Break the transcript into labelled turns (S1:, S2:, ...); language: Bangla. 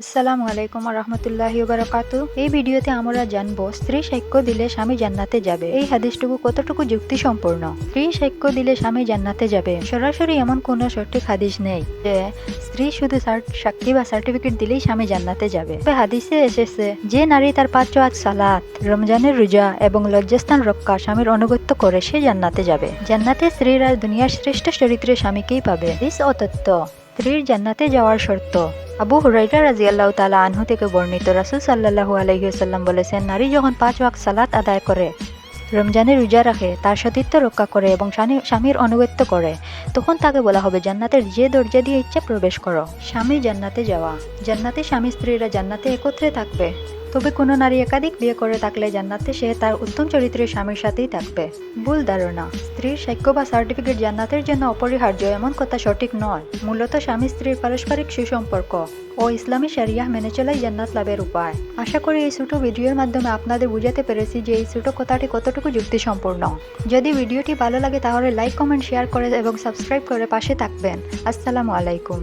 S1: আসসালামু আলাইকুম রহমতুল্লাহি বারাকাতু। এই ভিডিওতে আমরা জানবো স্ত্রী সাক্ষ্য দিলে স্বামী জান্নাতে যাবে। এই হাদিসটুকু কতটুকু যুক্তিসম্পন্ন। স্ত্রী সাক্ষ্য দিলে স্বামী জান্নাতে যাবে, সরাসরি এমন কোনো সঠিক হাদিস নেই যে স্ত্রী শুধু সাক্ষী বা সার্টিফিকেট দিলেই স্বামী জান্নাতে যাবে। তবে হাদিসে এসেছে যে নারী তার 5 ওয়াক্ত সালাত, রমজানের রোজা এবং লজ্জাস্থান রক্ষা স্বামীর অনুগত্য করে সে জান্নাতে যাবে। জান্নাতে স্ত্রীরা দুনিয়ার শ্রেষ্ঠ চরিত্রের স্বামীকেই পাবে। হাদিস ও তথ্য। স্ত্রীর জান্নাতে যাওয়ার শর্ত। আবু হুরাইরা রাদিয়াল্লাহু তাআলা আনহু থেকে বর্ণিত, রাসূল সাল্লাল্লাহু আলাইহি ওয়াসাল্লাম বলেছেন, নারী যখন 5 ওয়াক্ত সালাত আদায় করে, রমজানের রোজা রাখে, তার সতীত্ব রক্ষা করে এবং স্বামীর অনুগত্য করে, তখন তাকে বলা হবে জান্নাতের যে দরজা দিয়ে ইচ্ছা প্রবেশ করো। স্বামী জান্নাতে যাওয়া। জান্নাতে স্বামী স্ত্রীরা জান্নাতে একত্রে থাকবে। তবে কোনো নারী একাধিক বিয়ে করে থাকলে জান্নাতে সে তার উত্তম চরিত্রের স্বামীর সাথেই থাকবে। ভুল ধারণা। স্ত্রীর সাক্ষ্য বা সার্টিফিকেট জান্নাতের জন্য অপরিহার্য এমন কথা সঠিক নয়। মূলত স্বামী স্ত্রীর পারস্পরিক সুসম্পর্ক ও ইসলামী শরিয়াহ মেনে চলাই জান্নাত লাভের উপায়। আশা করি এই ছোট ভিডিওর মাধ্যমে আপনাদের বুঝাতে পেরেছি যে এই ছোট কথাটি কতটুকু যুক্তিসম্পন্ন। যদি ভিডিওটি ভালো লাগে তাহলে লাইক, কমেন্ট, শেয়ার করে এবং সাবস্ক্রাইব করে পাশে থাকবেন। আসসালামু আলাইকুম।